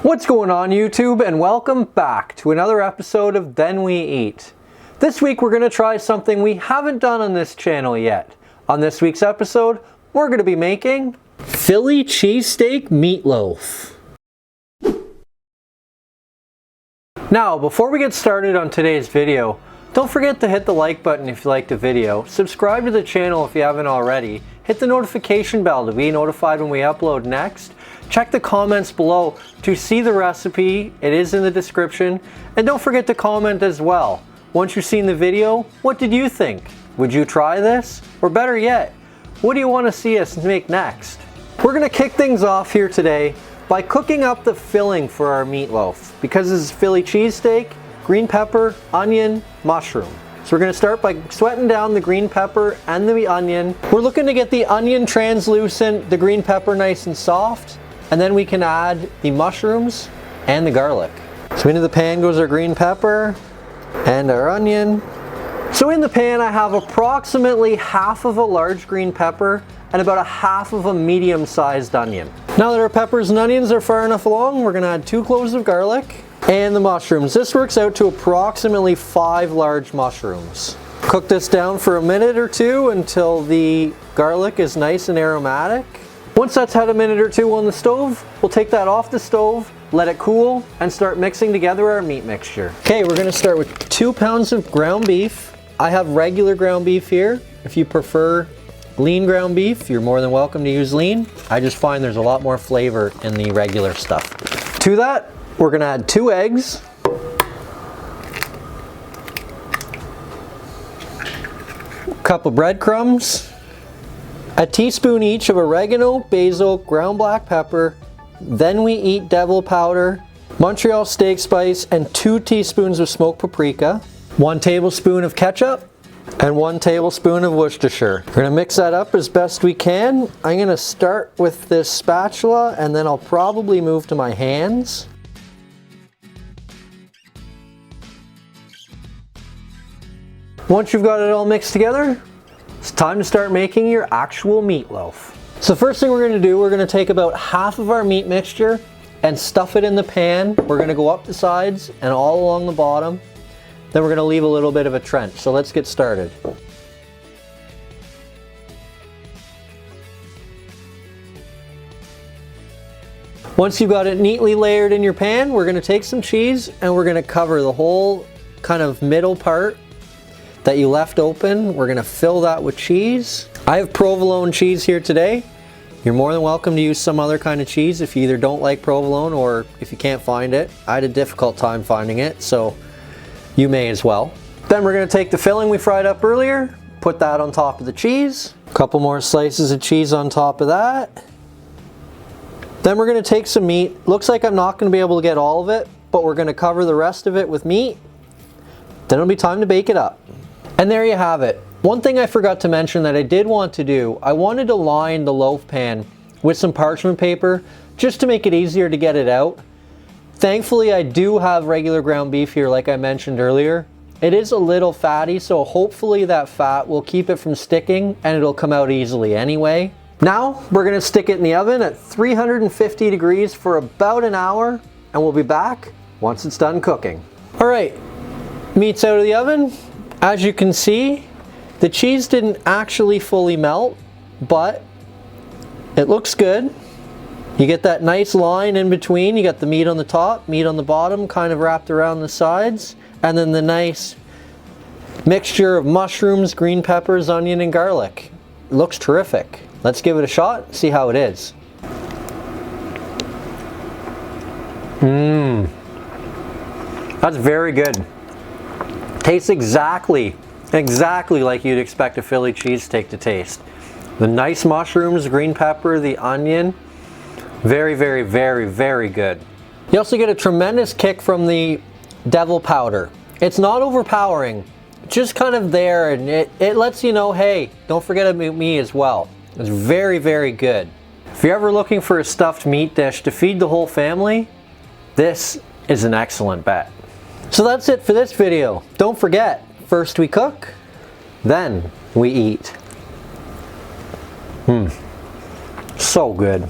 What's going on YouTube, and welcome back to another episode of Then We Eat. This week we're going to try something we haven't done on this channel yet. On this week's episode, we're going to be making Philly Cheesesteak Meatloaf. Now, before we get started on today's video, don't forget to hit the like button if you liked the video, subscribe to the channel if you haven't already, hit the notification bell to be notified when we upload next, check the comments below to see the recipe, it is in the description, and don't forget to comment as well. Once you've seen the video, what did you think? Would you try this? Or better yet, what do you want to see us make next? We're going to kick things off here today by cooking up the filling for our meatloaf. Because this is Philly cheesesteak, green pepper, onion, mushroom. So we're going to start by sweating down the green pepper and the onion. We're looking to get the onion translucent, the green pepper nice and soft, and then we can add the mushrooms and the garlic. So into the pan goes our green pepper and our onion. So in the pan I have approximately half of a large green pepper and about a half of a medium-sized onion. Now that our peppers and onions are far enough along, we're going to add 2 cloves of garlic and the mushrooms. This works out to approximately 5 large mushrooms. Cook this down for a minute or two until the garlic is nice and aromatic. Once that's had a minute or two on the stove, we'll take that off the stove, let it cool, and start mixing together our meat mixture. Okay, we're going to start with 2 pounds of ground beef. I have regular ground beef here. If you prefer lean ground beef, you're more than welcome to use lean. I just find there's a lot more flavor in the regular stuff. To that, we're going to add 2 eggs. Cup of breadcrumbs. A teaspoon each of oregano, basil, ground black pepper, Then We Eat devil powder, Montreal steak spice, and 2 teaspoons of smoked paprika, 1 tablespoon of ketchup, and 1 tablespoon of Worcestershire. We're going to mix that up as best we can. I'm going to start with this spatula and then I'll probably move to my hands. Once you've got it all mixed together, it's time to start making your actual meatloaf. So first thing we're going to do, we're going to take about half of our meat mixture and stuff it in the pan. We're going to go up the sides and all along the bottom. Then we're going to leave a little bit of a trench. So let's get started. Once you've got it neatly layered in your pan, we're going to take some cheese and we're going to cover the whole kind of middle part that you left open. We're going to fill that with cheese. I have provolone cheese here today. You're more than welcome to use some other kind of cheese if you either don't like provolone or if you can't find it. I had a difficult time finding it, so you may as well. Then we're going to take the filling we fried up earlier, put that on top of the cheese. A couple more slices of cheese on top of that. Then we're going to take some meat. Looks like I'm not going to be able to get all of it, but we're going to cover the rest of it with meat. Then it'll be time to bake it up. And there you have it. One thing I forgot to mention that I did want to do, I wanted to line the loaf pan with some parchment paper just to make it easier to get it out. Thankfully, I do have regular ground beef here like I mentioned earlier. It is a little fatty, so hopefully that fat will keep it from sticking and it'll come out easily anyway. Now, we're going to stick it in the oven at 350 degrees for about an hour and we'll be back once it's done cooking. All right, meat's out of the oven. As you can see, the cheese didn't actually fully melt, but it looks good. You get that nice line in between. You got the meat on the top, meat on the bottom, kind of wrapped around the sides, and then the nice mixture of mushrooms, green peppers, onion, and garlic. It looks terrific. Let's give it a shot, see how it is. That's very good. Tastes exactly like you'd expect a Philly cheesesteak to taste. The nice mushrooms, green pepper, the onion. Very, very, very, very good. You also get a tremendous kick from the devil powder. It's not overpowering, just kind of there, and it lets you know, hey, don't forget about me as well. It's very, very good. If you're ever looking for a stuffed meat dish to feed the whole family, this is an excellent bet. So that's it for this video. Don't forget, first we cook, then we eat. So good.